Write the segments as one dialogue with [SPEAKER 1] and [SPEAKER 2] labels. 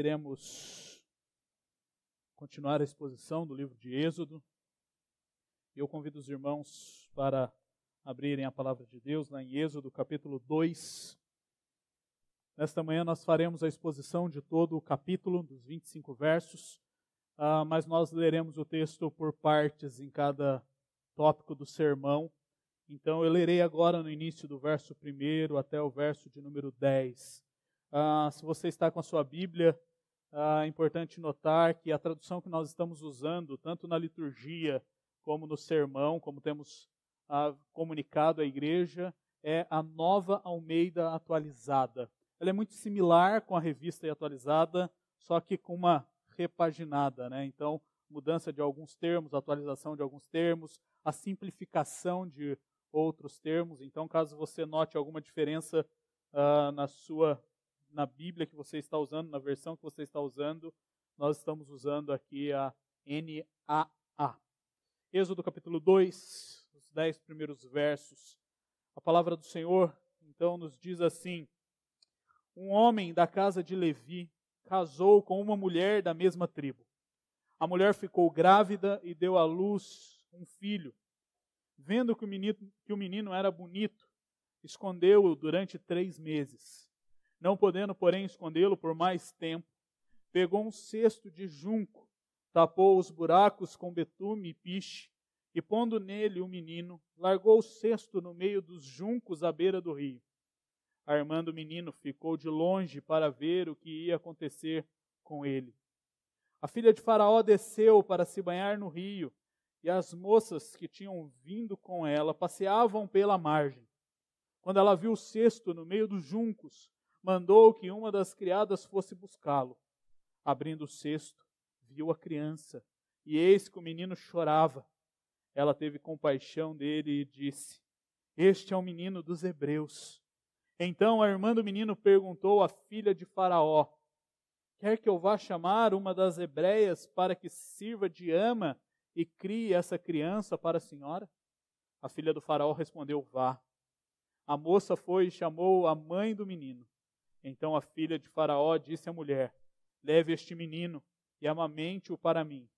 [SPEAKER 1] iremos continuar a exposição do livro de Êxodo. Eu convido os irmãos para abrirem a palavra de Deus lá em Êxodo, capítulo 2. Nesta manhã nós faremos a exposição de todo o capítulo, dos 25 versos, mas nós leremos o texto por partes em cada tópico do sermão. Então eu lerei agora no início do verso 1 até o verso de número 10. Se você está com a sua Bíblia, é importante notar que a tradução que nós estamos usando, tanto na liturgia como no sermão, como temos comunicado à igreja, é a Nova Almeida Atualizada. Ela é muito similar com a Revista Atualizada, só que com uma repaginada, né? Então, mudança de alguns termos, atualização de alguns termos, a simplificação de outros termos. Então, caso você note alguma diferença na Bíblia que você está usando, na versão que você está usando, nós estamos usando aqui a NAA. Êxodo capítulo 2, os 10 primeiros versos. A palavra do Senhor, então, nos diz assim: um homem da casa de Levi casou com uma mulher da mesma tribo. A mulher ficou grávida e deu à luz um filho. Vendo que o menino era bonito, escondeu-o durante 3 meses. Não podendo, porém, escondê-lo por mais tempo, pegou um cesto de junco, tapou os buracos com betume e piche, e pondo nele o menino, largou o cesto no meio dos juncos à beira do rio. Armando o menino, ficou de longe para ver o que ia acontecer com ele. A filha de Faraó desceu para se banhar no rio, e as moças que tinham vindo com ela passeavam pela margem. Quando ela viu o cesto no meio dos juncos, mandou que uma das criadas fosse buscá-lo. Abrindo o cesto, viu a criança, e eis que o menino chorava. Ela teve compaixão dele e disse: este é o menino dos hebreus. Então a irmã do menino perguntou à filha de Faraó: quer que eu vá chamar uma das hebreias para que sirva de ama e crie essa criança para a senhora? A filha do Faraó respondeu: vá. A moça foi e chamou a mãe do menino. Então a filha de Faraó disse à mulher: leve este menino e amamente-o para mim.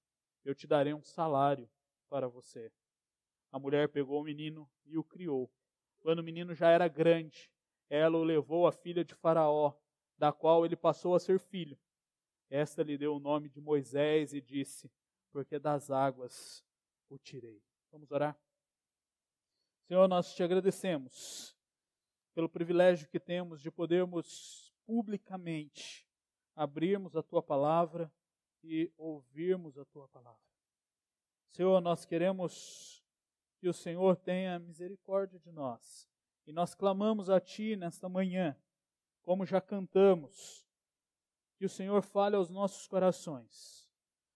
[SPEAKER 1] Eu te darei um salário para você. A mulher pegou o menino e o criou. Quando o menino já era grande, ela o levou à filha de Faraó, da qual ele passou a ser filho. Esta lhe deu o nome de Moisés e disse: porque das águas o tirei. Vamos orar? Senhor, nós te agradecemos pelo privilégio que temos de podermos publicamente abrirmos a Tua palavra e ouvirmos a Tua palavra. Senhor, nós queremos que o Senhor tenha misericórdia de nós. E nós clamamos a Ti nesta manhã, como já cantamos, que o Senhor fale aos nossos corações.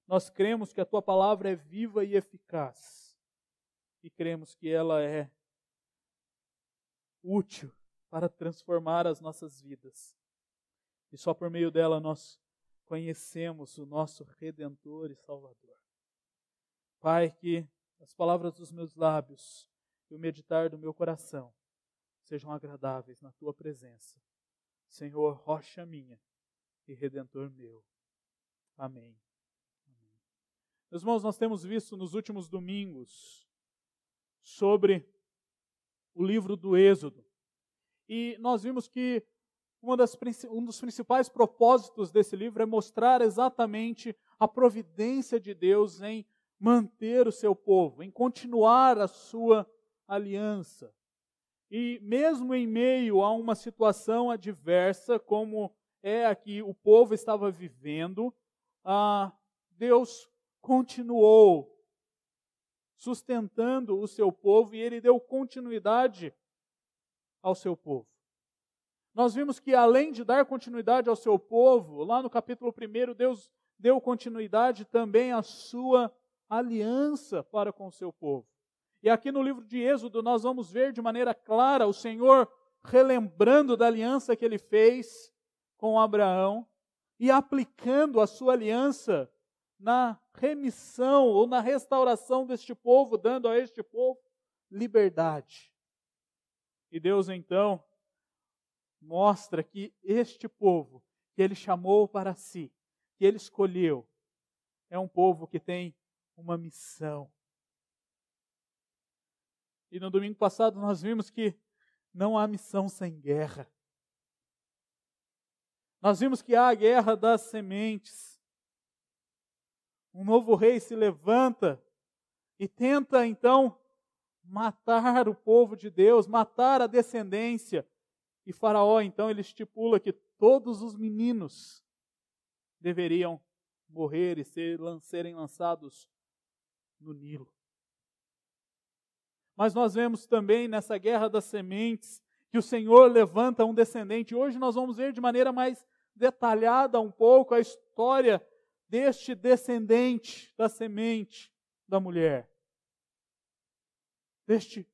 [SPEAKER 1] Nós cremos que a Tua palavra é viva e eficaz. E cremos que ela é útil para transformar as nossas vidas. E só por meio dela nós conhecemos o nosso Redentor e Salvador. Pai, que as palavras dos meus lábios e o meditar do meu coração sejam agradáveis na Tua presença. Senhor, rocha minha e Redentor meu. Amém. Amém. Meus irmãos, nós temos visto nos últimos domingos sobre o livro do Êxodo. E nós vimos que um dos principais propósitos desse livro é mostrar exatamente a providência de Deus em manter o seu povo, em continuar a sua aliança. E mesmo em meio a uma situação adversa, como é a que o povo estava vivendo, Deus continuou sustentando o seu povo e Ele deu continuidade ao seu povo. Nós vimos que além de dar continuidade ao seu povo, lá no capítulo 1, Deus deu continuidade também à sua aliança para com o seu povo. E aqui no livro de Êxodo nós vamos ver de maneira clara o Senhor relembrando da aliança que Ele fez com Abraão e aplicando a sua aliança na remissão ou na restauração deste povo, dando a este povo liberdade. E Deus então mostra que este povo que Ele chamou para si, que Ele escolheu é um povo que tem uma missão. E no domingo passado nós vimos que não há missão sem guerra. Nós vimos que há a guerra das sementes. Um novo rei se levanta e tenta então matar o povo de Deus, matar a descendência. E Faraó então ele estipula que todos os meninos deveriam morrer e serem lançados no Nilo. Mas nós vemos também nessa guerra das sementes que o Senhor levanta um descendente. Hoje nós vamos ver de maneira mais detalhada um pouco a história deste descendente da semente da mulher. Deste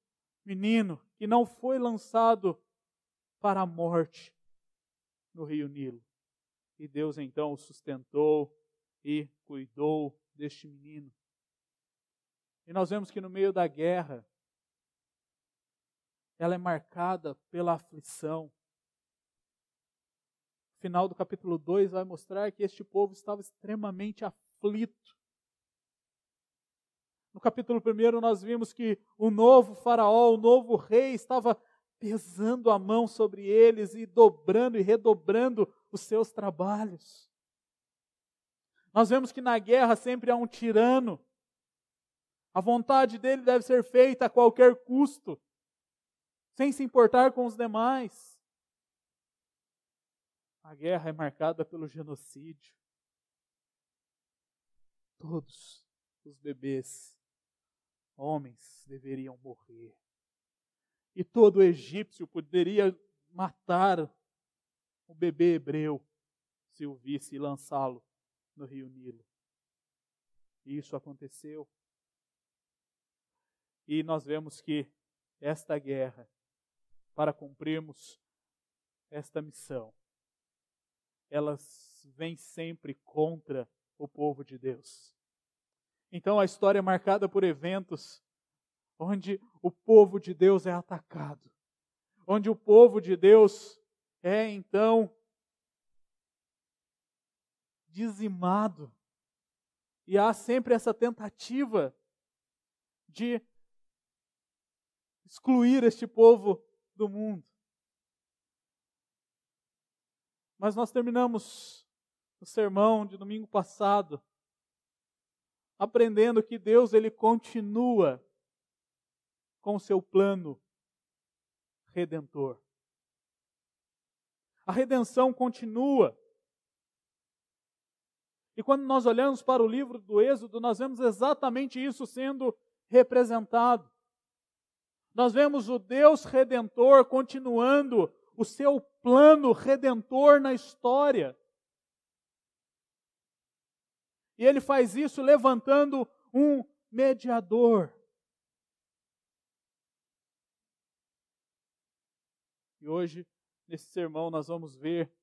[SPEAKER 1] menino que não foi lançado para a morte no rio Nilo. E Deus então o sustentou e cuidou deste menino. E nós vemos que no meio da guerra, ela é marcada pela aflição. O final do capítulo 2 vai mostrar que este povo estava extremamente aflito. No capítulo 1 nós vimos que o novo faraó, o novo rei, estava pesando a mão sobre eles e dobrando e redobrando os seus trabalhos. Nós vemos que na guerra sempre há um tirano. A vontade dele deve ser feita a qualquer custo, sem se importar com os demais. A guerra é marcada pelo genocídio. Todos os bebês, homens, deveriam morrer. E todo egípcio poderia matar o bebê hebreu se o visse e lançá-lo no rio Nilo. E isso aconteceu. E nós vemos que esta guerra, para cumprirmos esta missão, elas vêm sempre contra o povo de Deus. Então a história é marcada por eventos onde o povo de Deus é atacado, onde o povo de Deus é então dizimado. E há sempre essa tentativa de excluir este povo do mundo. Mas nós terminamos o sermão de domingo passado aprendendo que Deus ele continua com o seu plano redentor. A redenção continua. E quando nós olhamos para o livro do Êxodo, nós vemos exatamente isso sendo representado. Nós vemos o Deus redentor continuando o seu plano redentor na história. E Ele faz isso levantando um mediador. E hoje, nesse sermão, nós vamos ver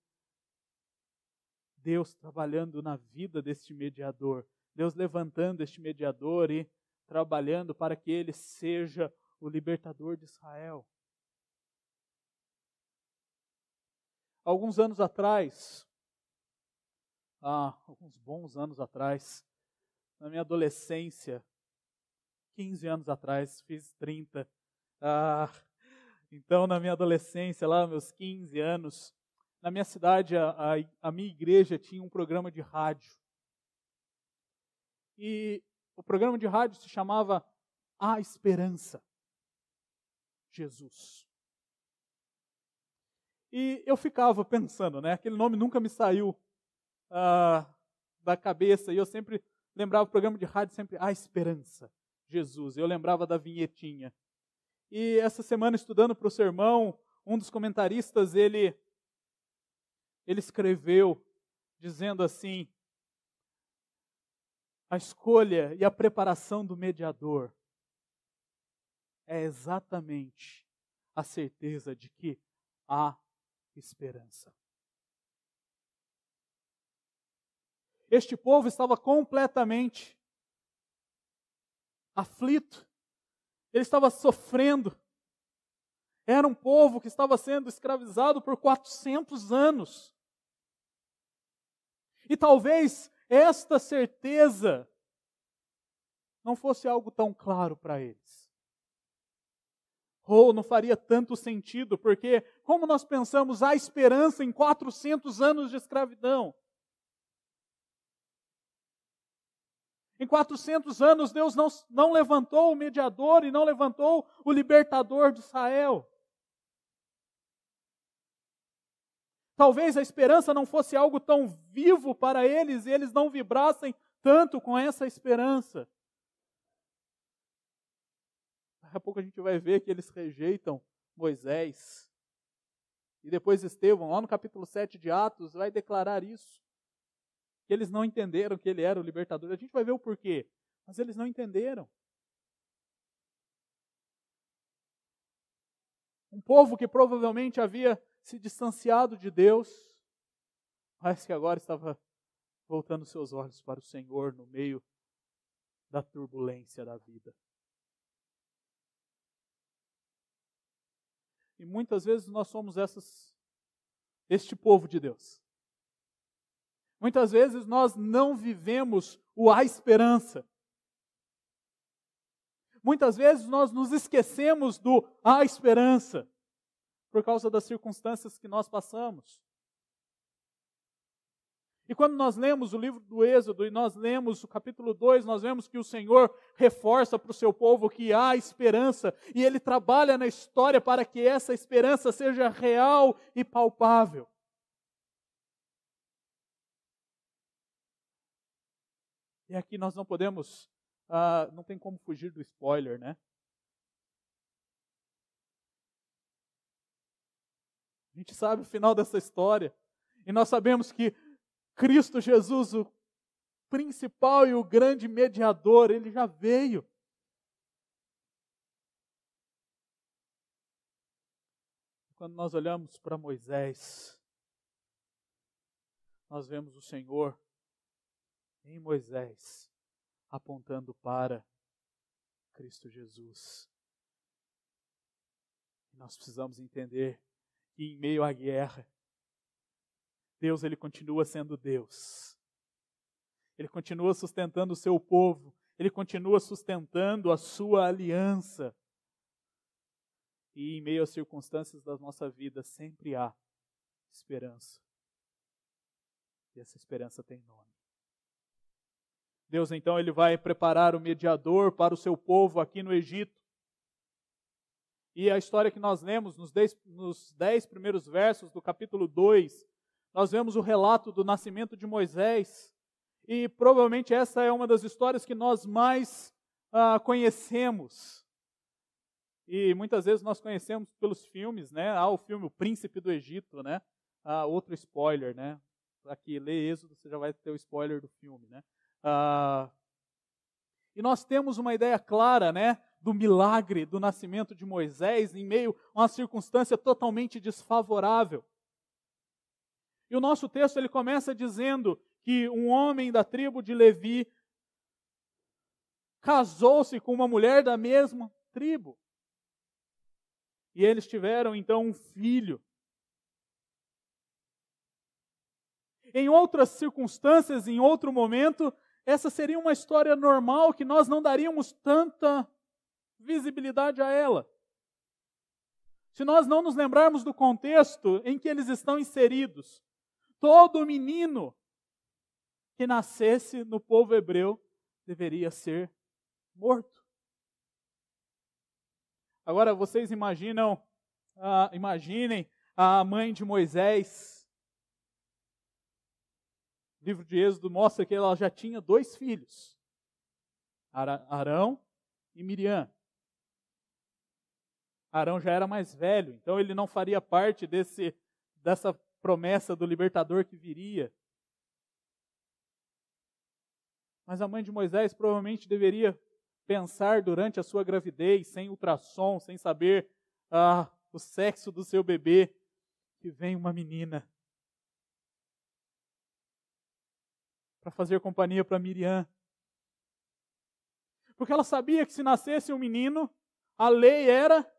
[SPEAKER 1] Deus trabalhando na vida deste mediador. Deus levantando este mediador e trabalhando para que ele seja o libertador de Israel. Alguns anos atrás, alguns bons anos atrás, na minha adolescência, 15 anos atrás, fiz 30. Então, na minha adolescência, lá meus 15 anos, na minha cidade, a minha igreja tinha um programa de rádio. E o programa de rádio se chamava A Esperança. Jesus. E eu ficava pensando, né? Aquele nome nunca me saiu da cabeça. E eu sempre lembrava o programa de rádio, sempre A Esperança, Jesus. Eu lembrava da vinhetinha. E essa semana, estudando para o sermão, um dos comentaristas, ele escreveu, dizendo assim, a escolha e a preparação do mediador é exatamente a certeza de que há esperança. Este povo estava completamente aflito, ele estava sofrendo. Era um povo que estava sendo escravizado por 400 anos. E talvez esta certeza não fosse algo tão claro para eles. Ou não faria tanto sentido, porque como nós pensamos a esperança em 400 anos de escravidão? Em 400 anos, Deus não levantou o mediador e não levantou o libertador de Israel. Talvez a esperança não fosse algo tão vivo para eles e eles não vibrassem tanto com essa esperança. Daqui a pouco a gente vai ver que eles rejeitam Moisés. E depois Estevão, lá no capítulo 7 de Atos, vai declarar isso. Que eles não entenderam que ele era o libertador. A gente vai ver o porquê, mas eles não entenderam. Um povo que provavelmente havia se distanciado de Deus, mas que agora estava voltando seus olhos para o Senhor no meio da turbulência da vida. E muitas vezes nós somos este povo de Deus. Muitas vezes nós não vivemos a esperança. Muitas vezes nós nos esquecemos a esperança por causa das circunstâncias que nós passamos. E quando nós lemos o livro do Êxodo e nós lemos o capítulo 2, nós vemos que o Senhor reforça para o seu povo que há esperança e Ele trabalha na história para que essa esperança seja real e palpável. E aqui nós não podemos, não tem como fugir do spoiler, né? A gente sabe o final dessa história. E nós sabemos que Cristo Jesus, o principal e o grande mediador, Ele já veio. Quando nós olhamos para Moisés, nós vemos o Senhor em Moisés, apontando para Cristo Jesus. E nós precisamos entender que em meio à guerra, Deus Ele continua sendo Deus. Ele continua sustentando o seu povo. Ele continua sustentando a sua aliança. E em meio às circunstâncias da nossa vida, sempre há esperança. E essa esperança tem nome. Deus, então, Ele vai preparar o mediador para o seu povo aqui no Egito. E a história que nós lemos nos 10 primeiros versos do capítulo 2, nós vemos o relato do nascimento de Moisés. E provavelmente essa é uma das histórias que nós mais conhecemos. E muitas vezes nós conhecemos pelos filmes, né? Há o filme O Príncipe do Egito, né? Outro spoiler, né? Aqui, lê Êxodo, você já vai ter o spoiler do filme, né? E nós temos uma ideia clara, né, do milagre do nascimento de Moisés em meio a uma circunstância totalmente desfavorável. E o nosso texto ele começa dizendo que um homem da tribo de Levi casou-se com uma mulher da mesma tribo. E eles tiveram então um filho. Em outras circunstâncias, em outro momento, essa seria uma história normal que nós não daríamos tanta visibilidade a ela. Se nós não nos lembrarmos do contexto em que eles estão inseridos, todo menino que nascesse no povo hebreu deveria ser morto. Agora vocês imaginem a mãe de Moisés. O livro de Êxodo mostra que ela já tinha 2 filhos, Arão e Miriam. Arão já era mais velho, então ele não faria parte dessa promessa do libertador que viria. Mas a mãe de Moisés provavelmente deveria pensar durante a sua gravidez, sem ultrassom, sem saber o sexo do seu bebê, que vem uma menina para fazer companhia para Miriam. Porque ela sabia que se nascesse um menino, a lei era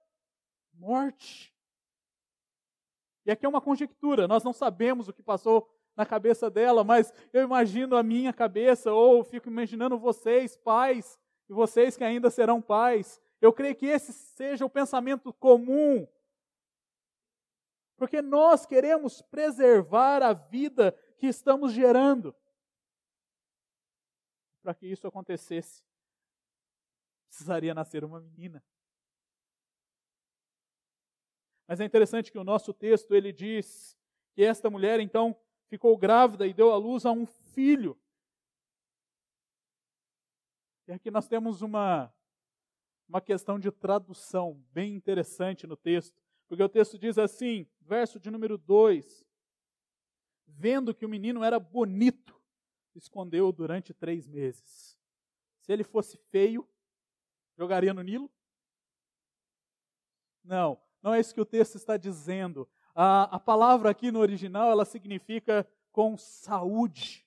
[SPEAKER 1] morte. E aqui é uma conjectura, nós não sabemos o que passou na cabeça dela, mas eu imagino a minha cabeça, ou fico imaginando vocês, pais, e vocês que ainda serão pais. Eu creio que esse seja o pensamento comum, porque nós queremos preservar a vida que estamos gerando. Para que isso acontecesse, precisaria nascer uma menina. Mas é interessante que o nosso texto, ele diz que esta mulher, então, ficou grávida e deu à luz a um filho. E aqui nós temos uma questão de tradução bem interessante no texto, porque o texto diz assim, verso de número 2, vendo que o menino era bonito, escondeu-o durante 3 meses. Se ele fosse feio, jogaria no Nilo? Não, não é isso que o texto está dizendo. A palavra aqui no original, ela significa com saúde.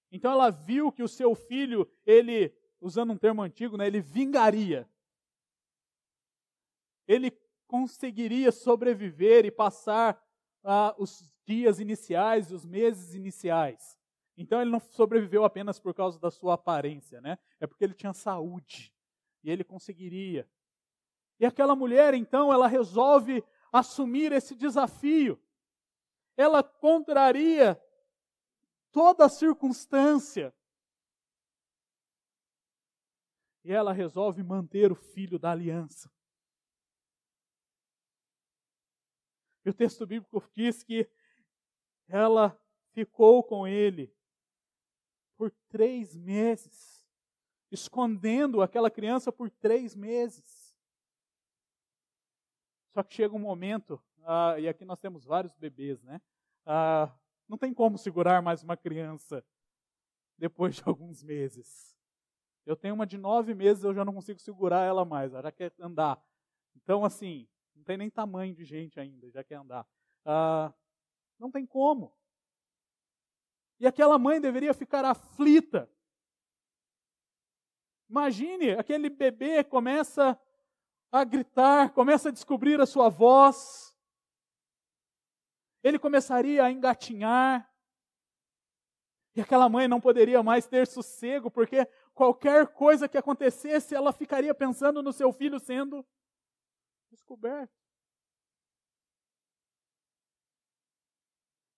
[SPEAKER 1] Então ela viu que o seu filho, ele, usando um termo antigo, né, ele vingaria. Ele conseguiria sobreviver e passar os dias iniciais, os meses iniciais. Então ele não sobreviveu apenas por causa da sua aparência, né? É porque ele tinha saúde e ele conseguiria. E aquela mulher, então, ela resolve assumir esse desafio. Ela contraria toda a circunstância. E ela resolve manter o filho da aliança. E o texto bíblico diz que ela ficou com ele por 3 meses, escondendo aquela criança por 3 meses. Só que chega um momento, e aqui nós temos vários bebês, né? Não tem como segurar mais uma criança depois de alguns meses. Eu tenho uma de 9 meses, eu já não consigo segurar ela mais, ela já quer andar. Então, assim, não tem nem tamanho de gente ainda, já quer andar. Não tem como. E aquela mãe deveria ficar aflita. Imagine, aquele bebê começa a gritar, começa a descobrir a sua voz. Ele começaria a engatinhar. E aquela mãe não poderia mais ter sossego, porque qualquer coisa que acontecesse, ela ficaria pensando no seu filho sendo descoberto.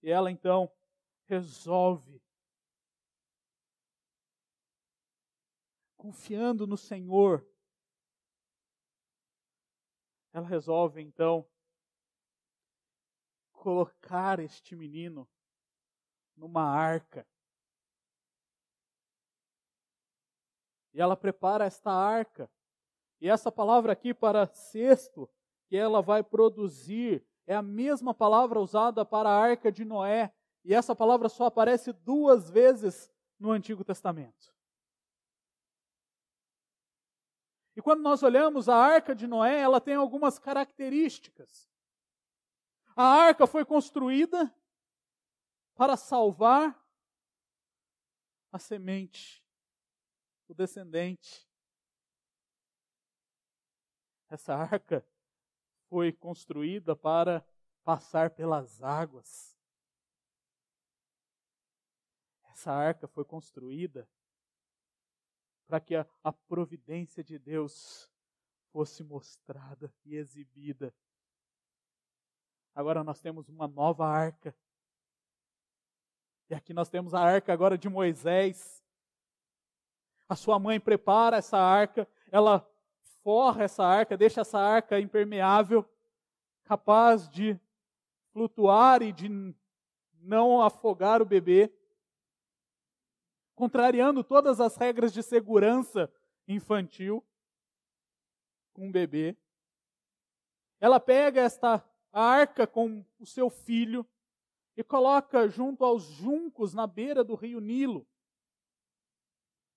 [SPEAKER 1] E ela então resolve, confiando no Senhor, ela resolve então colocar este menino numa arca. E ela prepara esta arca. E essa palavra aqui para cesto que ela vai produzir é a mesma palavra usada para a arca de Noé. E essa palavra só aparece 2 vezes no Antigo Testamento. E quando nós olhamos a arca de Noé, ela tem algumas características. A arca foi construída para salvar a semente, o descendente. Essa arca foi construída para passar pelas águas. Essa arca foi construída para que a providência de Deus fosse mostrada e exibida. Agora nós temos uma nova arca. E aqui nós temos a arca agora de Moisés. A sua mãe prepara essa arca, ela forra essa arca, deixa essa arca impermeável, capaz de flutuar e de não afogar o bebê, contrariando todas as regras de segurança infantil com o bebê. Ela pega esta arca com o seu filho e coloca junto aos juncos na beira do rio Nilo.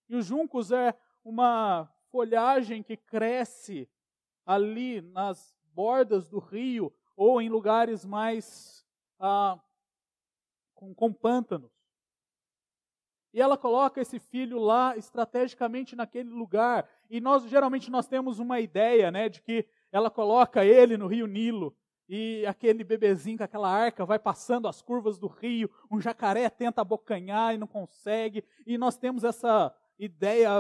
[SPEAKER 1] E os juncos é uma folhagem que cresce ali nas bordas do rio ou em lugares mais com pântanos. E ela coloca esse filho lá estrategicamente naquele lugar. E geralmente nós temos uma ideia, né, de que ela coloca ele no rio Nilo e aquele bebezinho com aquela arca vai passando as curvas do rio, um jacaré tenta abocanhar e não consegue, e nós temos essa ideia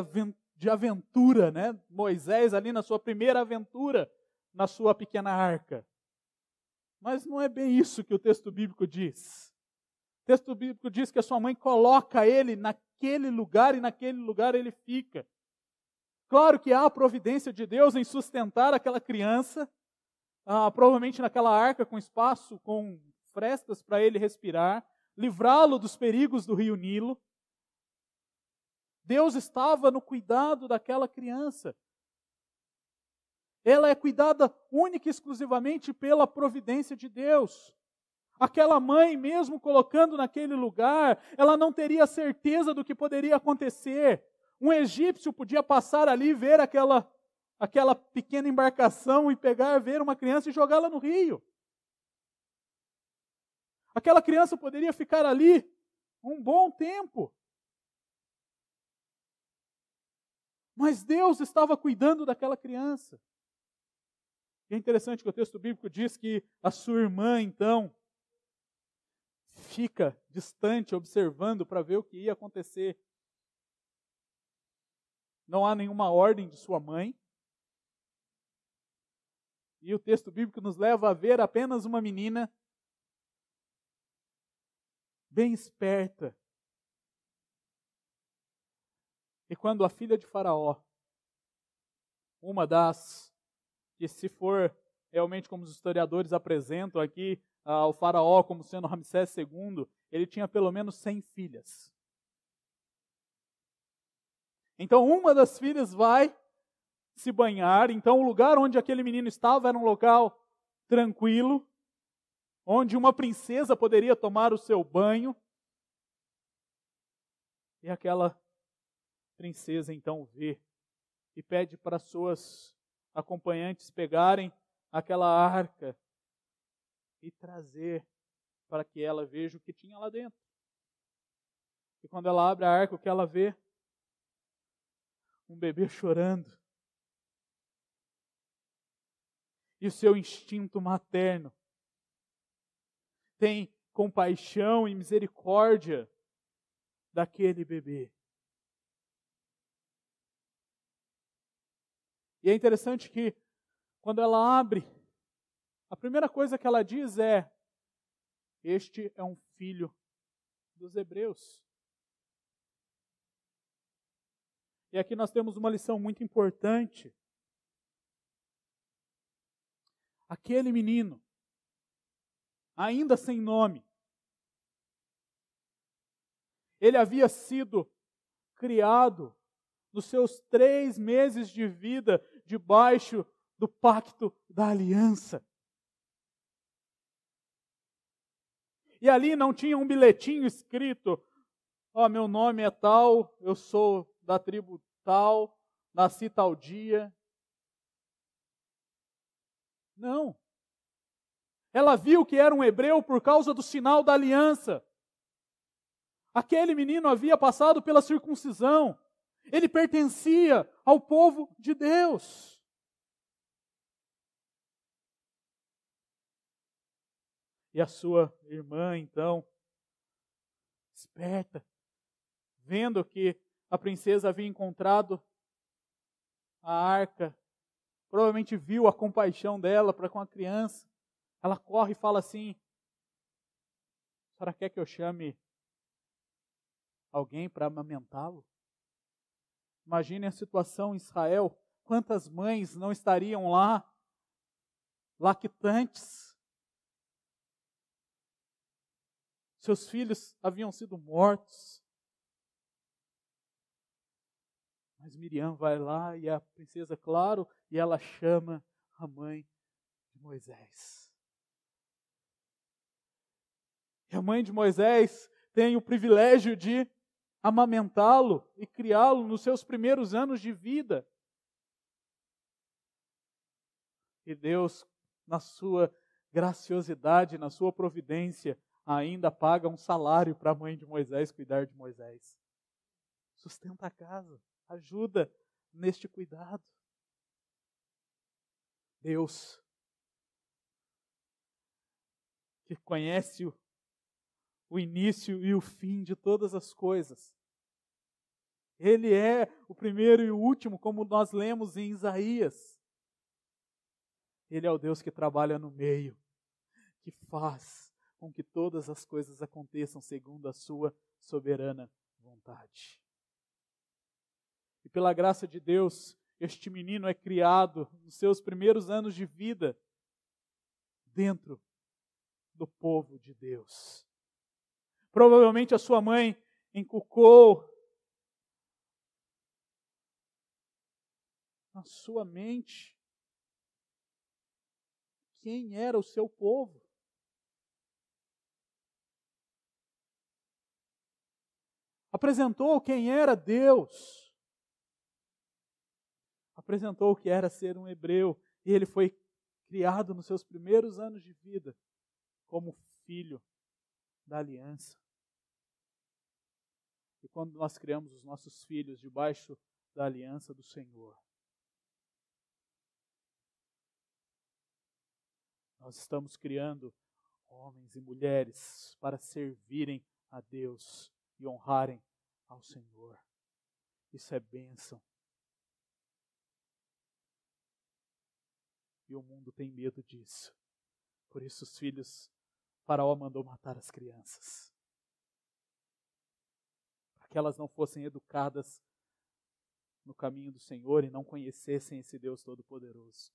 [SPEAKER 1] de aventura, né? Moisés ali na sua primeira aventura, na sua pequena arca. Mas não é bem isso que o texto bíblico diz. O texto bíblico diz que a sua mãe coloca ele naquele lugar e naquele lugar ele fica. Claro que há a providência de Deus em sustentar aquela criança, provavelmente naquela arca com espaço, com frestas para ele respirar, livrá-lo dos perigos do rio Nilo. Deus estava no cuidado daquela criança. Ela é cuidada única e exclusivamente pela providência de Deus. Aquela mãe, mesmo colocando naquele lugar, ela não teria certeza do que poderia acontecer. Um egípcio podia passar ali, ver aquela pequena embarcação e ver uma criança e jogá-la no rio. Aquela criança poderia ficar ali um bom tempo. Mas Deus estava cuidando daquela criança. E é interessante que o texto bíblico diz que a sua irmã, então, fica distante, observando para ver o que ia acontecer. Não há nenhuma ordem de sua mãe. E o texto bíblico nos leva a ver apenas uma menina bem esperta. E quando a filha de Faraó, uma das, que se for realmente como os historiadores apresentam aqui, o Faraó como sendo Ramsés II, ele tinha pelo menos 100 filhas. Então uma das filhas vai se banhar, então o lugar onde aquele menino estava era um local tranquilo, onde uma princesa poderia tomar o seu banho. E aquela princesa então vê e pede para suas acompanhantes pegarem aquela arca e trazer para que ela veja o que tinha lá dentro. E quando ela abre a arca, o que ela vê? Um bebê chorando. E o seu instinto materno tem compaixão e misericórdia daquele bebê. E é interessante que, quando ela abre, a primeira coisa que ela diz é: este é um filho dos hebreus. E aqui nós temos uma lição muito importante. Aquele menino, ainda sem nome, ele havia sido criado nos seus 3 meses de vida debaixo do pacto da aliança. E ali não tinha um bilhetinho escrito: meu nome é tal, eu sou da tribo tal, nasci tal dia. Não. Ela viu que era um hebreu por causa do sinal da aliança. Aquele menino havia passado pela circuncisão. Ele pertencia ao povo de Deus. E a sua irmã, então, esperta, vendo que a princesa havia encontrado a arca, provavelmente viu a compaixão dela para com a criança, ela corre e fala assim: a senhora quer que eu chame alguém para amamentá-lo? Imagine a situação em Israel, quantas mães não estariam lá, lactantes? Seus filhos haviam sido mortos. Mas Miriam vai lá e a princesa, claro, e ela chama a mãe de Moisés. E a mãe de Moisés tem o privilégio de amamentá-lo e criá-lo nos seus primeiros anos de vida. E Deus, na sua graciosidade, na sua providência, ainda paga um salário para a mãe de Moisés cuidar de Moisés. Sustenta a casa, ajuda neste cuidado. Deus que conhece o início e o fim de todas as coisas. Ele é o primeiro e o último, como nós lemos em Isaías. Ele é o Deus que trabalha no meio, que faz com que todas as coisas aconteçam segundo a sua soberana vontade. E pela graça de Deus, este menino é criado nos seus primeiros anos de vida dentro do povo de Deus. Provavelmente a sua mãe inculcou na sua mente quem era o seu povo. Apresentou quem era Deus. Apresentou o que era ser um hebreu. E ele foi criado nos seus primeiros anos de vida como filho da aliança. E quando nós criamos os nossos filhos debaixo da aliança do Senhor, nós estamos criando homens e mulheres para servirem a Deus e honrarem ao Senhor. Isso é bênção. E o mundo tem medo disso. Por isso Faraó mandou matar as crianças. Para que elas não fossem educadas no caminho do Senhor e não conhecessem esse Deus Todo-Poderoso.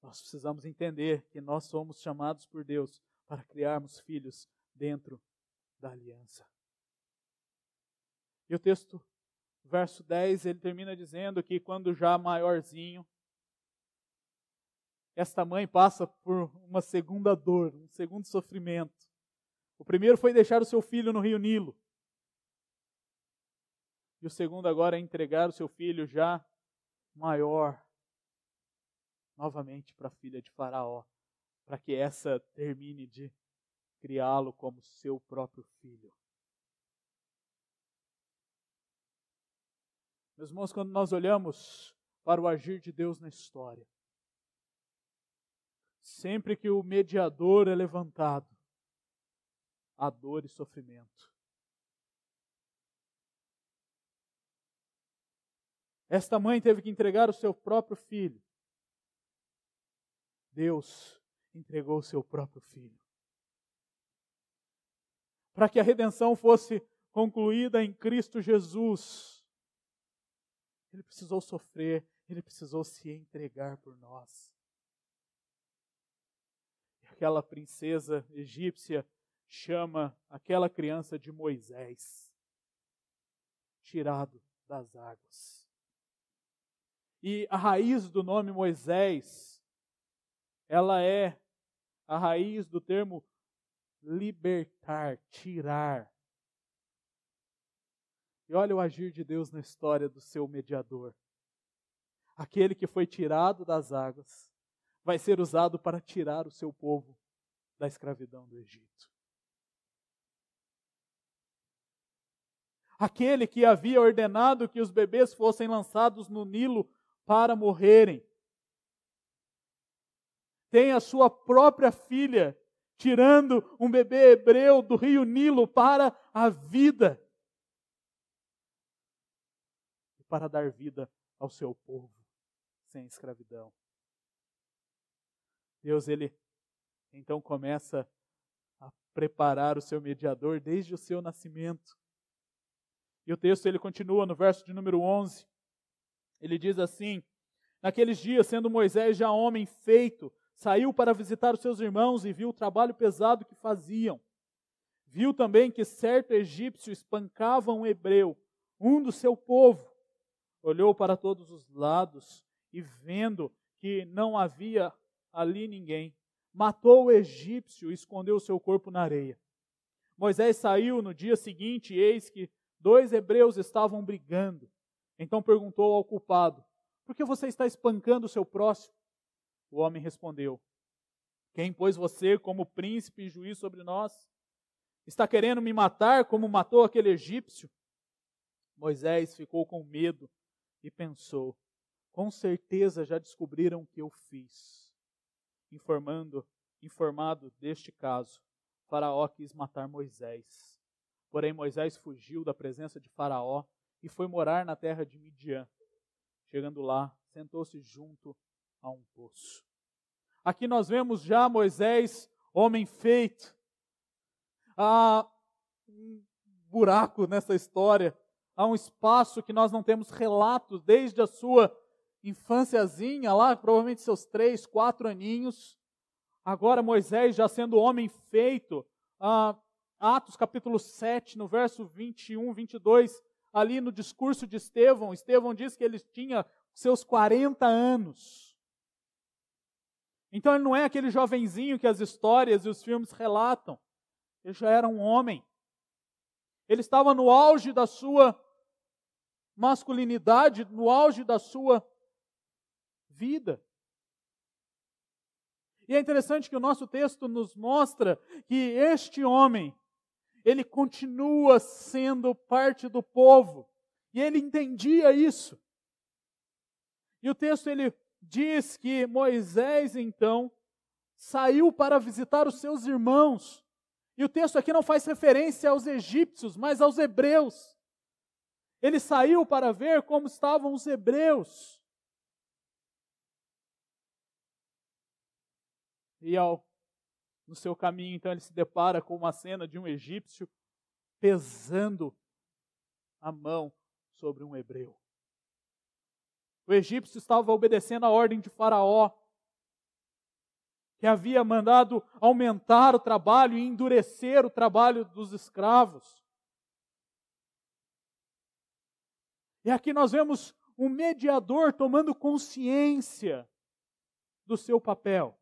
[SPEAKER 1] Nós precisamos entender que nós somos chamados por Deus para criarmos filhos dentro da aliança. E o texto, verso 10, ele termina dizendo que quando já maiorzinho, esta mãe passa por uma segunda dor, um segundo sofrimento. O primeiro foi deixar o seu filho no rio Nilo. E o segundo agora é entregar o seu filho já maior, novamente para a filha de Faraó, para que essa termine de criá-lo como seu próprio filho. Meus irmãos, quando nós olhamos para o agir de Deus na história, sempre que o mediador é levantado, há dor e sofrimento. Esta mãe teve que entregar o seu próprio filho. Deus entregou o seu próprio filho. Para que a redenção fosse concluída em Cristo Jesus, Ele precisou sofrer, Ele precisou se entregar por nós. E aquela princesa egípcia chama aquela criança de Moisés, tirado das águas. E a raiz do nome Moisés, ela é a raiz do termo libertar, tirar. E olha o agir de Deus na história do seu mediador. Aquele que foi tirado das águas vai ser usado para tirar o seu povo da escravidão do Egito. Aquele que havia ordenado que os bebês fossem lançados no Nilo para morrerem, tem a sua própria filha tirando um bebê hebreu do rio Nilo para a vida, e para dar vida ao seu povo sem escravidão. Deus, Ele então começa a preparar o seu mediador desde o seu nascimento. E o texto ele continua no verso de número 11. Ele diz assim: naqueles dias, sendo Moisés já homem feito, saiu para visitar os seus irmãos e viu o trabalho pesado que faziam. Viu também que certo egípcio espancava um hebreu, um do seu povo. Olhou para todos os lados e, vendo que não havia ali ninguém, matou o egípcio e escondeu o seu corpo na areia. Moisés saiu no dia seguinte e eis que 2 hebreus estavam brigando. Então perguntou ao culpado: por que você está espancando o seu próximo? O homem respondeu: quem pôs você como príncipe e juiz sobre nós? Está querendo me matar como matou aquele egípcio? Moisés ficou com medo e pensou: com certeza já descobriram o que eu fiz, informando informado deste caso, Faraó quis matar Moisés. Porém, Moisés fugiu da presença de Faraó e foi morar na terra de Midian. Chegando lá, sentou-se junto a um poço. Aqui nós vemos já Moisés, homem feito. Há um buraco nessa história. Há um espaço que nós não temos relatos desde a sua infânciazinha, lá provavelmente seus 3, 4 aninhos. Agora Moisés já sendo homem feito. Atos capítulo 7, no verso 21, 22, ali no discurso de Estevão, Estevão diz que ele tinha seus 40 anos. Então ele não é aquele jovenzinho que as histórias e os filmes relatam. Ele já era um homem. Ele estava no auge da sua masculinidade, no auge da sua vida. E é interessante que o nosso texto nos mostra que este homem, ele continua sendo parte do povo. E ele entendia isso. E o texto ele diz que Moisés, então, saiu para visitar os seus irmãos. E o texto aqui não faz referência aos egípcios, mas aos hebreus. Ele saiu para ver como estavam os hebreus. E no seu caminho, então, ele se depara com uma cena de um egípcio pesando a mão sobre um hebreu. O egípcio estava obedecendo a ordem de Faraó, que havia mandado aumentar o trabalho e endurecer o trabalho dos escravos. E aqui nós vemos um mediador tomando consciência do seu papel.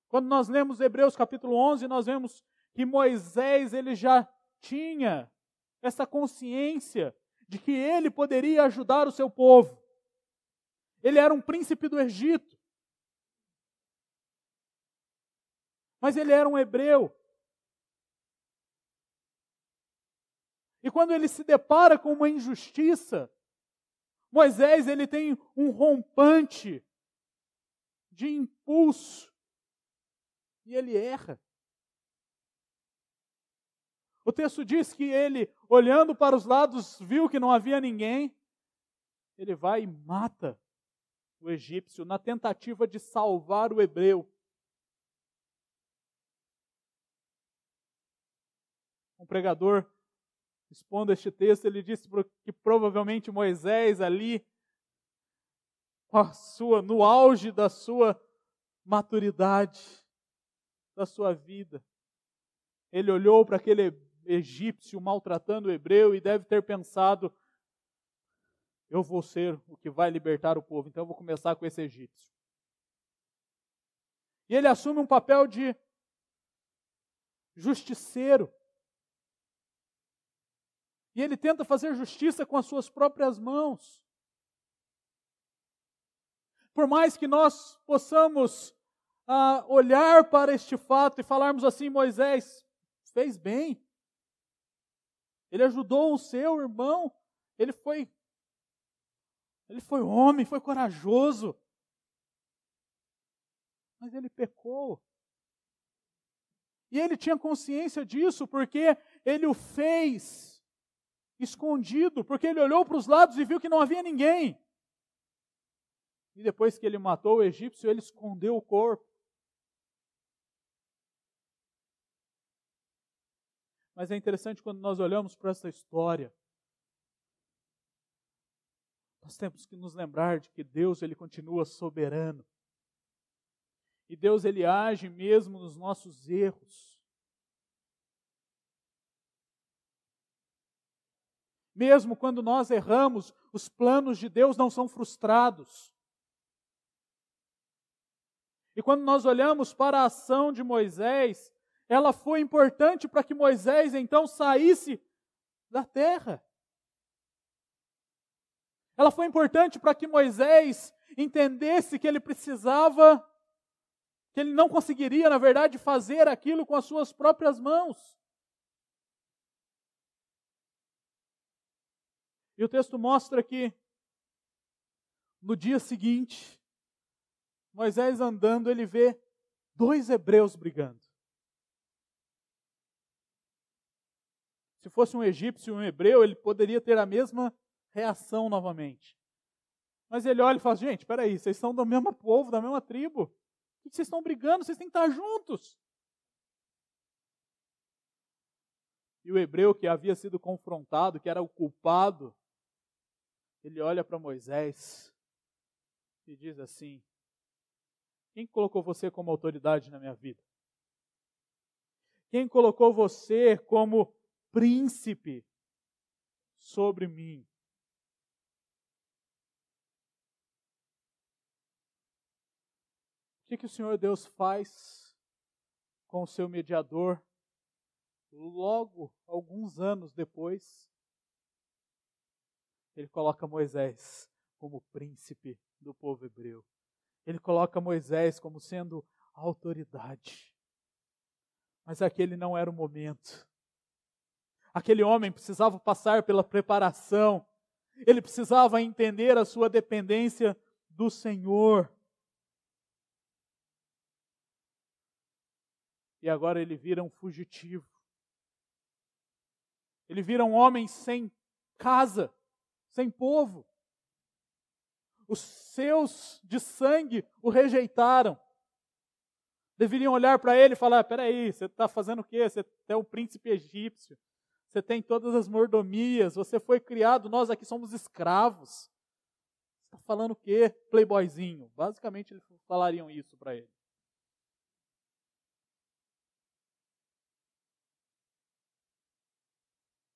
[SPEAKER 1] Quando nós lemos Hebreus capítulo 11, nós vemos que Moisés ele já tinha essa consciência de que ele poderia ajudar o seu povo. Ele era um príncipe do Egito. Mas ele era um hebreu. E quando ele se depara com uma injustiça, Moisés ele tem um rompante de impulso. E ele erra. O texto diz que ele, olhando para os lados, viu que não havia ninguém. Ele vai e mata o egípcio na tentativa de salvar o hebreu. Um pregador, expondo este texto, ele disse que provavelmente Moisés ali, no auge da sua maturidade, da sua vida, ele olhou para aquele egípcio maltratando o hebreu e deve ter pensado: eu vou ser o que vai libertar o povo, então eu vou começar com esse egípcio. E ele assume um papel de justiceiro. E ele tenta fazer justiça com as suas próprias mãos. Por mais que nós possamos olhar para este fato e falarmos assim: Moisés fez bem. Ele ajudou o seu irmão. Ele foi homem, foi corajoso. Mas ele pecou. E ele tinha consciência disso porque ele o fez escondido, porque ele olhou para os lados e viu que não havia ninguém. E depois que ele matou o egípcio, ele escondeu o corpo. Mas é interessante quando nós olhamos para essa história, nós temos que nos lembrar de que Deus ele continua soberano. E Deus ele age mesmo nos nossos erros. Mesmo quando nós erramos, os planos de Deus não são frustrados. E quando nós olhamos para a ação de Moisés, ela foi importante para que Moisés então saísse da terra. Ela foi importante para que Moisés entendesse que ele precisava, que ele não conseguiria, na verdade, fazer aquilo com as suas próprias mãos. E o texto mostra que no dia seguinte, Moisés andando, ele vê 2 hebreus brigando. Se fosse um egípcio e um hebreu, ele poderia ter a mesma reação novamente. Mas ele olha e fala, gente, espera aí, vocês são do mesmo povo, da mesma tribo. Por que vocês estão brigando? Vocês têm que estar juntos. E o hebreu que havia sido confrontado, que era o culpado, ele olha para Moisés e diz assim, quem colocou você como autoridade na minha vida? Quem colocou você como príncipe sobre mim? O que o Senhor Deus faz com o seu mediador logo, alguns anos depois? Ele coloca Moisés como príncipe do povo hebreu. Ele coloca Moisés como sendo a autoridade. Mas aquele não era o momento. Aquele homem precisava passar pela preparação. Ele precisava entender a sua dependência do Senhor. E agora ele vira um fugitivo. Ele vira um homem sem casa, sem povo. Os seus de sangue o rejeitaram. Deveriam olhar para ele e falar, peraí, você está fazendo o quê? Você é um príncipe egípcio. Você tem todas as mordomias. Você foi criado, nós aqui somos escravos. Você está falando o quê? Playboyzinho. Basicamente eles falariam isso para ele.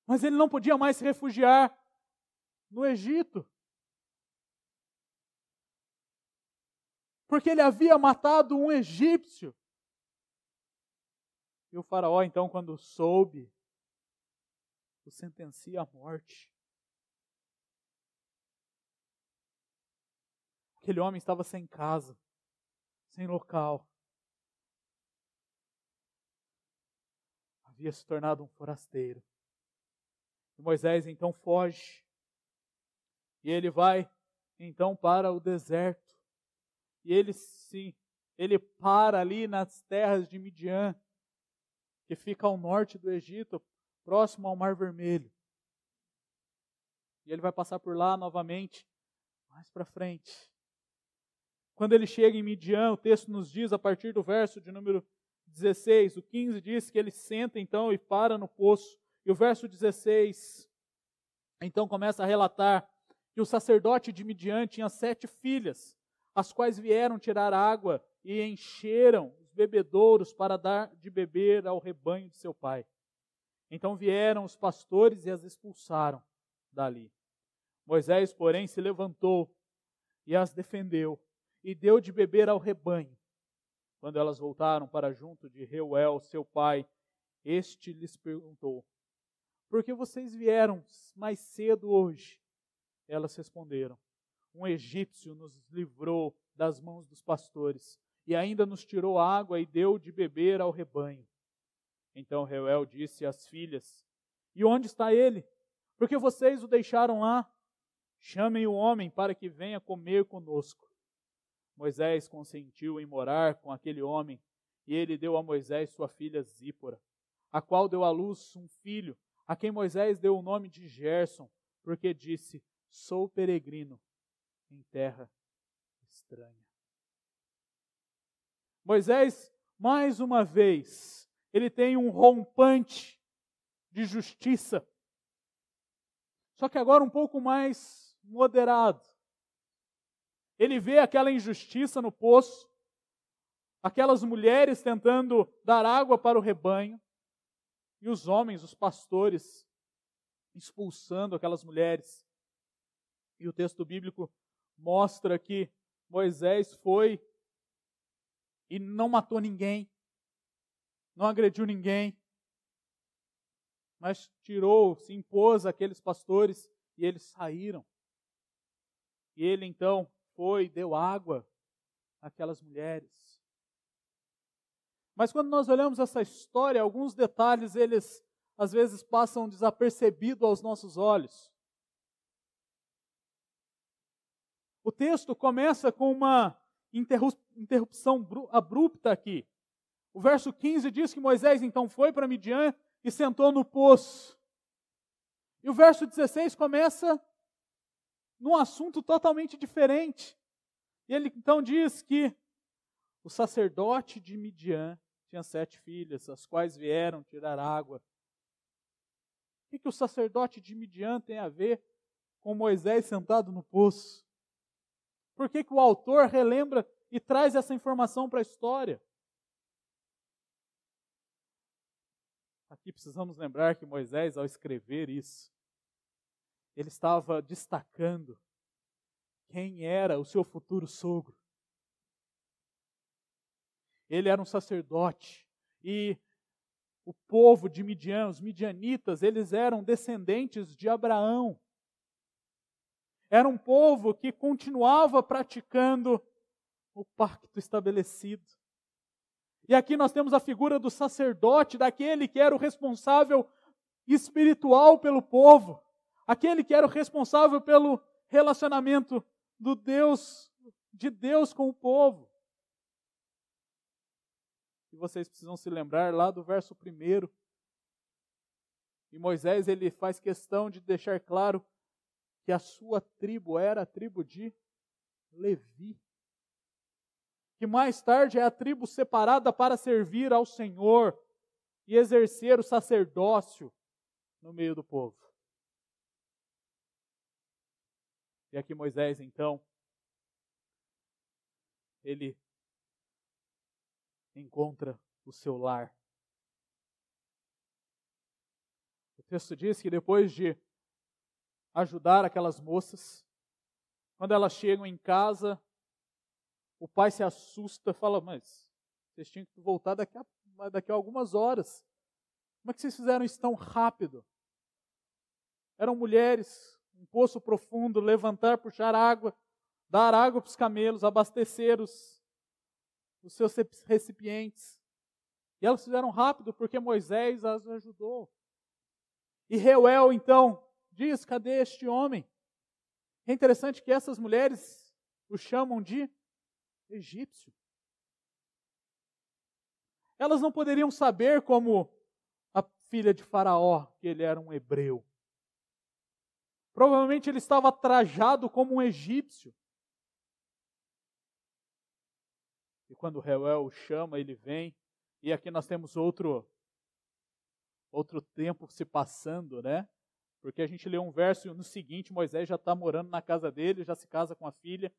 [SPEAKER 1] Mas ele não podia mais se refugiar no Egito. Porque ele havia matado um egípcio. E o faraó, então, quando soube, o sentencia à morte. Aquele homem estava sem casa, sem local. Havia se tornado um forasteiro. E Moisés então foge. E ele vai então para o deserto. E ele para ali nas terras de Midian, que fica ao norte do Egito, próximo ao Mar Vermelho. E ele vai passar por lá novamente, mais para frente. Quando ele chega em Midian, o texto nos diz, a partir do verso de número 16, o 15 diz que ele senta então e para no poço. E o verso 16, então começa a relatar que o sacerdote de Midian tinha 7 filhas, as quais vieram tirar água e encheram os bebedouros para dar de beber ao rebanho de seu pai. Então vieram os pastores e as expulsaram dali. Moisés, porém, se levantou e as defendeu e deu de beber ao rebanho. Quando elas voltaram para junto de Reuel, seu pai, este lhes perguntou, por que vocês vieram mais cedo hoje? Elas responderam, um egípcio nos livrou das mãos dos pastores e ainda nos tirou água e deu de beber ao rebanho. Então Reuel disse às filhas, e onde está ele? Porque vocês o deixaram lá? Chamem o homem para que venha comer conosco. Moisés consentiu em morar com aquele homem, e ele deu a Moisés sua filha Zípora, a qual deu à luz um filho, a quem Moisés deu o nome de Gerson, porque disse, sou peregrino em terra estranha. Moisés, mais uma vez, ele tem um rompante de justiça, só que agora um pouco mais moderado. Ele vê aquela injustiça no poço, aquelas mulheres tentando dar água para o rebanho, e os homens, os pastores, expulsando aquelas mulheres. E o texto bíblico mostra que Moisés foi e não matou ninguém, não agrediu ninguém, mas se impôs àqueles pastores e eles saíram. E ele então foi, deu água àquelas mulheres. Mas quando nós olhamos essa história, alguns detalhes, eles às vezes passam desapercebidos aos nossos olhos. O texto começa com uma interrupção abrupta aqui. O verso 15 diz que Moisés então foi para Midian e sentou no poço. E o verso 16 começa num assunto totalmente diferente. E ele então diz que o sacerdote de Midian tinha 7 filhas, as quais vieram tirar água. O que o sacerdote de Midian tem a ver com Moisés sentado no poço? Por que o autor relembra e traz essa informação para a história? Aqui precisamos lembrar que Moisés, ao escrever isso, ele estava destacando quem era o seu futuro sogro. Ele era um sacerdote e o povo de Midian, os midianitas, eles eram descendentes de Abraão. Era um povo que continuava praticando o pacto estabelecido. E aqui nós temos a figura do sacerdote, daquele que era o responsável espiritual pelo povo, aquele que era o responsável pelo relacionamento de Deus com o povo. E vocês precisam se lembrar lá do verso 1. E Moisés, ele faz questão de deixar claro que a sua tribo era a tribo de Levi, que mais tarde é a tribo separada para servir ao Senhor e exercer o sacerdócio no meio do povo. E aqui Moisés, então, ele encontra o seu lar. O texto diz que depois de ajudar aquelas moças, quando elas chegam em casa, o pai se assusta e fala, mas vocês tinham que voltar daqui a algumas horas. Como é que vocês fizeram isso tão rápido? Eram mulheres, um poço profundo, levantar, puxar água, dar água para os camelos, abastecer os seus recipientes. E elas fizeram rápido porque Moisés as ajudou. E Reuel, então, diz, cadê este homem? É interessante que essas mulheres o chamam de egípcio. Elas não poderiam saber, como a filha de Faraó, que ele era um hebreu. Provavelmente ele estava trajado como um egípcio. E quando Reuel o chama, ele vem. E aqui nós temos outro tempo se passando, né? Porque a gente lê um verso no seguinte, Moisés já está morando na casa dele, já se casa com a filha.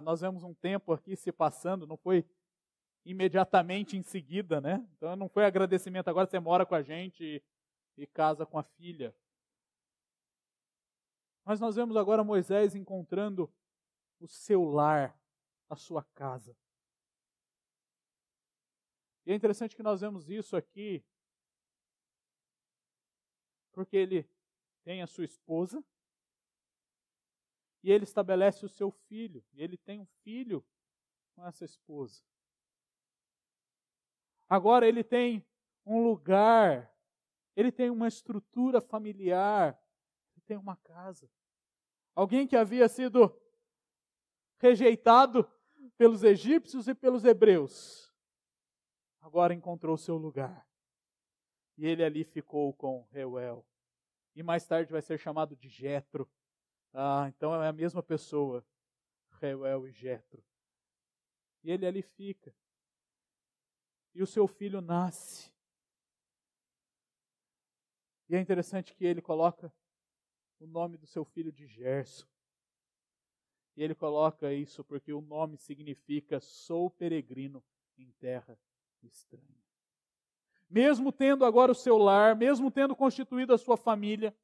[SPEAKER 1] Nós vemos um tempo aqui se passando, não foi imediatamente em seguida, né? Então não foi agradecimento, agora você mora com a gente e casa com a filha. Mas nós vemos agora Moisés encontrando o seu lar, a sua casa. E é interessante que nós vemos isso aqui, porque ele tem a sua esposa, e ele estabelece o seu filho, e ele tem um filho com essa esposa. Agora ele tem um lugar, ele tem uma estrutura familiar, ele tem uma casa. Alguém que havia sido rejeitado pelos egípcios e pelos hebreus, agora encontrou seu lugar. E ele ali ficou com Reuel. E mais tarde vai ser chamado de Jetro. Então é a mesma pessoa, Reuel e Jetro. E ele ali fica. E o seu filho nasce. E é interessante que ele coloca o nome do seu filho de Gerson. E ele coloca isso porque o nome significa sou peregrino em terra estranha. Mesmo tendo agora o seu lar, mesmo tendo constituído a sua família,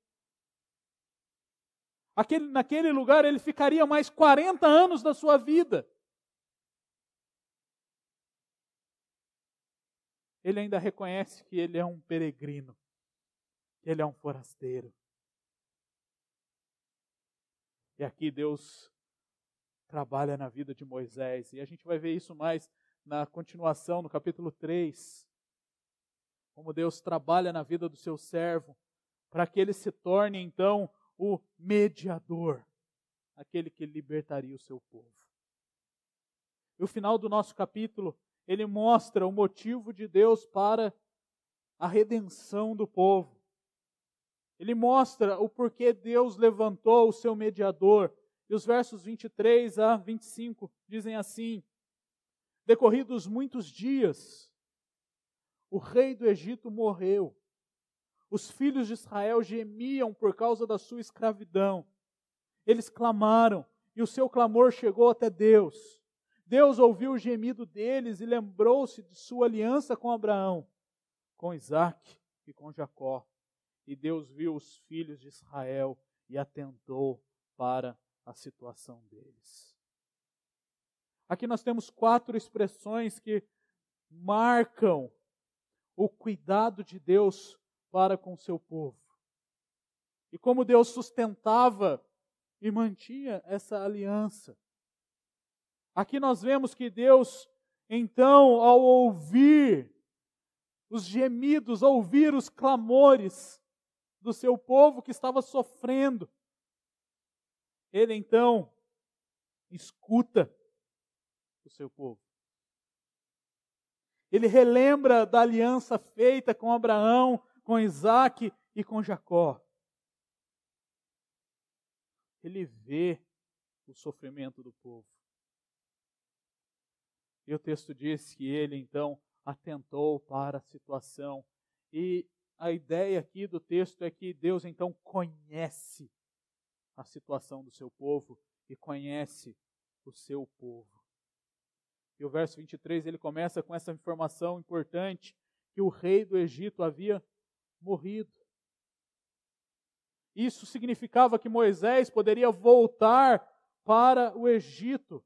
[SPEAKER 1] naquele lugar ele ficaria mais 40 anos da sua vida. Ele ainda reconhece que ele é um peregrino, que ele é um forasteiro. E aqui Deus trabalha na vida de Moisés, e a gente vai ver isso mais na continuação, no capítulo 3. Como Deus trabalha na vida do seu servo, para que ele se torne então o mediador, aquele que libertaria o seu povo. E o final do nosso capítulo, ele mostra o motivo de Deus para a redenção do povo. Ele mostra o porquê Deus levantou o seu mediador. E os versos 23 a 25 dizem assim: decorridos muitos dias, o rei do Egito morreu. Os filhos de Israel gemiam por causa da sua escravidão. Eles clamaram, e o seu clamor chegou até Deus. Deus ouviu o gemido deles e lembrou-se de sua aliança com Abraão, com Isaque e com Jacó. E Deus viu os filhos de Israel e atentou para a situação deles. Aqui nós temos 4 expressões que marcam o cuidado de Deus para com o seu povo. E como Deus sustentava e mantinha essa aliança. Aqui nós vemos que Deus, então, ao ouvir os gemidos, ouvir os clamores do seu povo que estava sofrendo, Ele então escuta o seu povo. Ele relembra da aliança feita com Abraão, com Isaque e com Jacó. Ele vê o sofrimento do povo. E o texto diz que ele então atentou para a situação. E a ideia aqui do texto é que Deus então conhece a situação do seu povo e conhece o seu povo. E o verso 23, ele começa com essa informação importante, que o rei do Egito havia morrido. Isso significava que Moisés poderia voltar para o Egito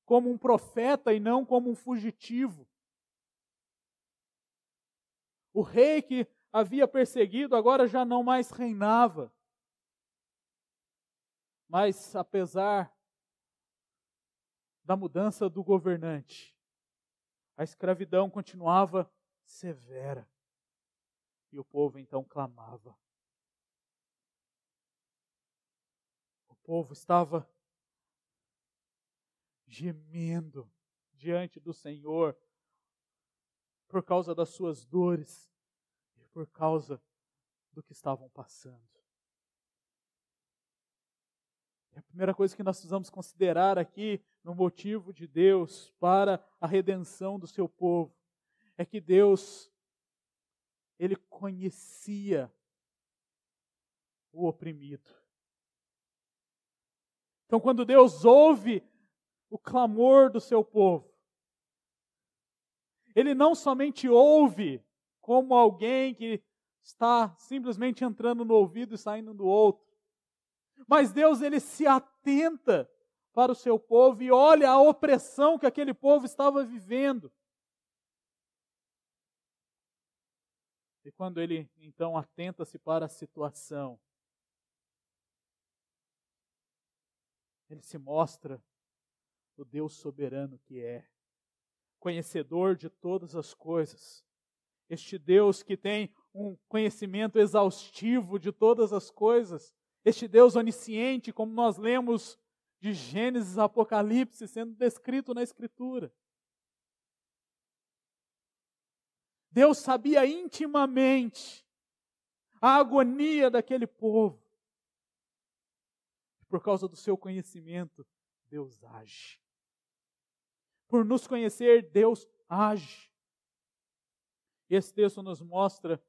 [SPEAKER 1] como um profeta e não como um fugitivo. O rei que havia perseguido agora já não mais reinava. Mas apesar da mudança do governante, a escravidão continuava severa. E o povo então clamava. O povo estava gemendo diante do Senhor por causa das suas dores e por causa do que estavam passando. E a primeira coisa que nós precisamos considerar aqui no motivo de Deus para a redenção do seu povo é que Deus, Ele conhecia o oprimido. Então, quando Deus ouve o clamor do seu povo, Ele não somente ouve como alguém que está simplesmente entrando no ouvido e saindo do outro, mas Deus, Ele se atenta para o seu povo e olha a opressão que aquele povo estava vivendo. E quando Ele então atenta-se para a situação, Ele se mostra o Deus soberano que é, conhecedor de todas as coisas. Este Deus que tem um conhecimento exaustivo de todas as coisas. Este Deus onisciente, como nós lemos de Gênesis a Apocalipse, sendo descrito na Escritura. Deus sabia intimamente a agonia daquele povo. Por causa do seu conhecimento, Deus age. Por nos conhecer, Deus age. Esse texto nos mostra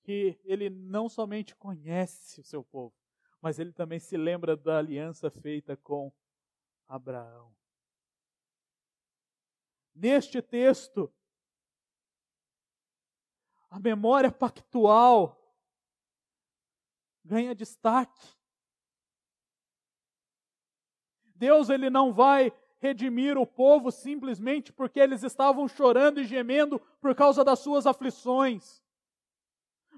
[SPEAKER 1] que Ele não somente conhece o seu povo, mas Ele também se lembra da aliança feita com Abraão. Neste texto, a memória pactual ganha destaque. Deus, Ele não vai redimir o povo simplesmente porque eles estavam chorando e gemendo por causa das suas aflições.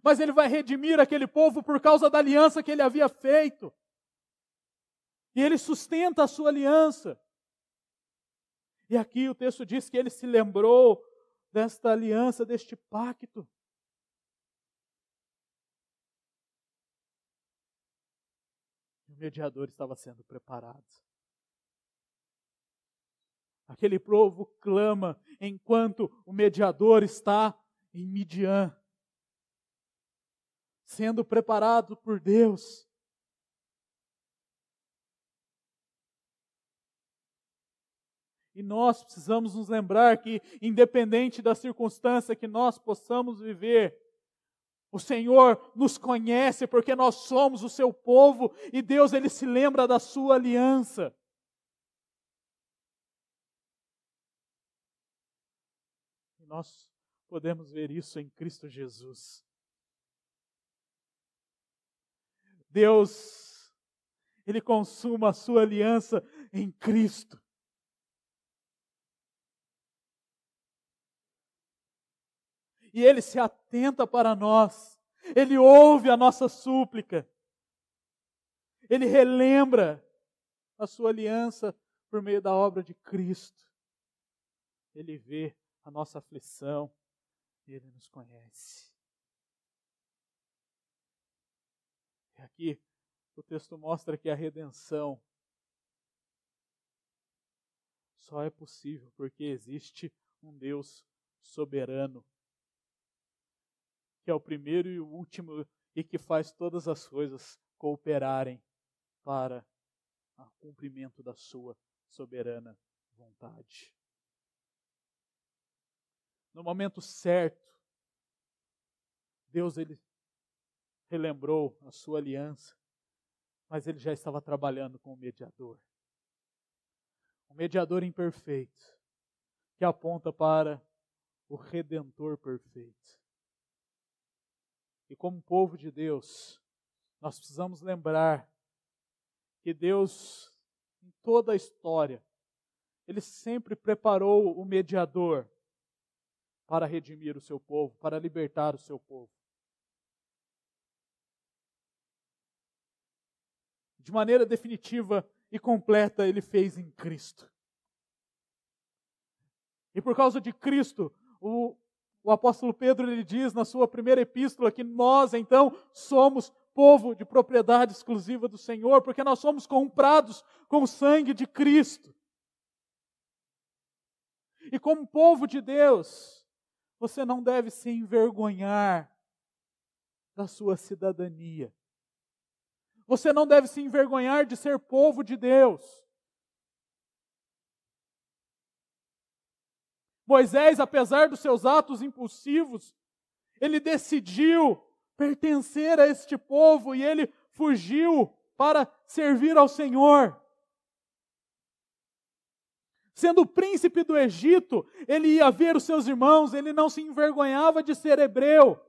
[SPEAKER 1] Mas Ele vai redimir aquele povo por causa da aliança que Ele havia feito. E Ele sustenta a sua aliança. E aqui o texto diz que Ele se lembrou desta aliança, deste pacto. O mediador estava sendo preparado. Aquele povo clama enquanto o mediador está em Midian, sendo preparado por Deus. E nós precisamos nos lembrar que, independente da circunstância que nós possamos viver, o Senhor nos conhece porque nós somos o seu povo e Deus, Ele se lembra da sua aliança. E nós podemos ver isso em Cristo Jesus. Deus, Ele consuma a sua aliança em Cristo. E Ele se atenta para nós. Ele ouve a nossa súplica. Ele relembra a sua aliança por meio da obra de Cristo. Ele vê a nossa aflição e Ele nos conhece. E aqui o texto mostra que a redenção só é possível porque existe um Deus soberano, que é o primeiro e o último e que faz todas as coisas cooperarem para o cumprimento da sua soberana vontade. No momento certo, Deus, Ele relembrou a sua aliança, mas Ele já estava trabalhando com o mediador. Um mediador imperfeito, que aponta para o Redentor perfeito. E como povo de Deus, nós precisamos lembrar que Deus, em toda a história, Ele sempre preparou o mediador para redimir o seu povo, para libertar o seu povo. De maneira definitiva e completa, Ele fez em Cristo. E por causa de Cristo, o apóstolo Pedro, ele diz na sua primeira epístola que nós, então, somos povo de propriedade exclusiva do Senhor, porque nós somos comprados com o sangue de Cristo. E como povo de Deus, você não deve se envergonhar da sua cidadania. Você não deve se envergonhar de ser povo de Deus. Moisés, apesar dos seus atos impulsivos, ele decidiu pertencer a este povo e ele fugiu para servir ao Senhor. Sendo o príncipe do Egito, ele ia ver os seus irmãos, ele não se envergonhava de ser hebreu.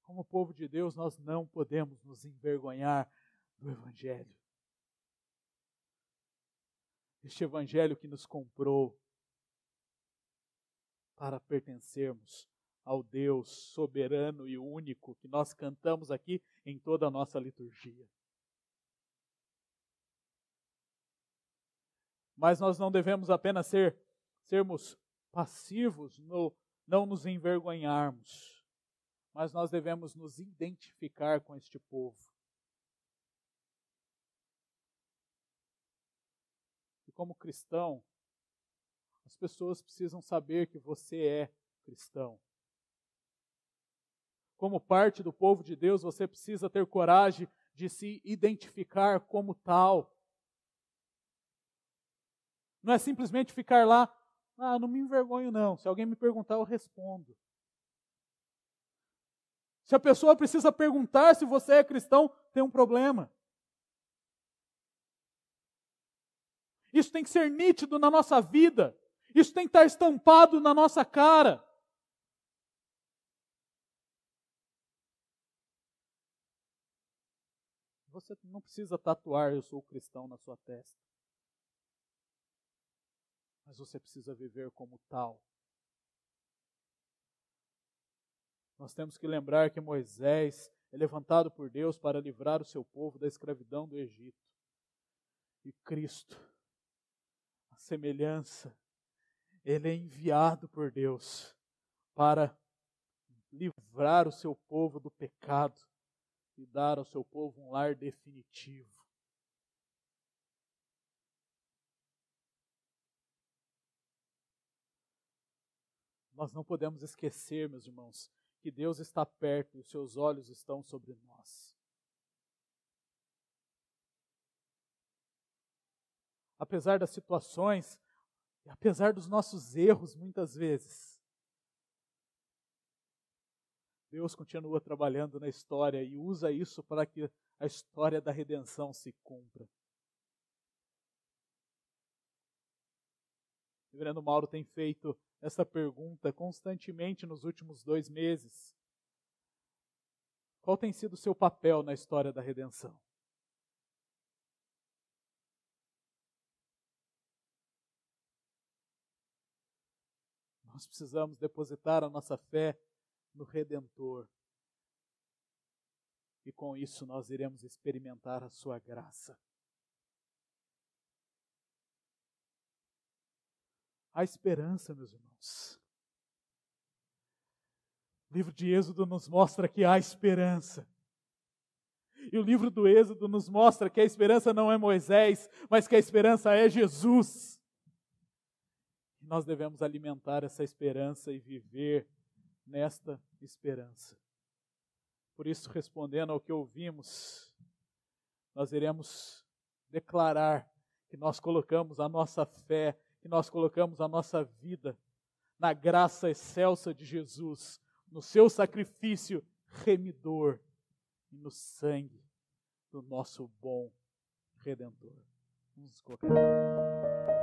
[SPEAKER 1] Como povo de Deus, nós não podemos nos envergonhar do Evangelho. Este Evangelho que nos comprou para pertencermos ao Deus soberano e único que nós cantamos aqui em toda a nossa liturgia. Mas nós não devemos apenas sermos passivos, não nos envergonharmos, mas nós devemos nos identificar com este povo. E como cristão, as pessoas precisam saber que você é cristão. Como parte do povo de Deus, você precisa ter coragem de se identificar como tal. Não é simplesmente ficar lá, não me envergonho não, se alguém me perguntar eu respondo. Se a pessoa precisa perguntar se você é cristão, tem um problema. Isso tem que ser nítido na nossa vida. Isso tem que estar estampado na nossa cara. Você não precisa tatuar "eu sou cristão" na sua testa. Mas você precisa viver como tal. Nós temos que lembrar que Moisés é levantado por Deus para livrar o seu povo da escravidão do Egito. E Cristo, a semelhança, Ele é enviado por Deus para livrar o seu povo do pecado e dar ao seu povo um lar definitivo. nós não podemos esquecer, meus irmãos, que Deus está perto e os seus olhos estão sobre nós. Apesar das situações, e apesar dos nossos erros, muitas vezes, Deus continua trabalhando na história e usa isso para que a história da redenção se cumpra. O reverendo Mauro tem feito essa pergunta constantemente nos últimos 2 meses. Qual tem sido o seu papel na história da redenção? Nós precisamos depositar a nossa fé no Redentor. E com isso nós iremos experimentar a sua graça. Há esperança, meus irmãos. O livro de Êxodo nos mostra que há esperança. E o livro do Êxodo nos mostra que a esperança não é Moisés, mas que a esperança é Jesus. E nós devemos alimentar essa esperança e viver nesta esperança. Por isso, respondendo ao que ouvimos, nós iremos declarar que nós colocamos a nossa fé, que nós colocamos a nossa vida na graça excelsa de Jesus, no seu sacrifício remidor e no sangue do nosso bom Redentor. Vamos colocar.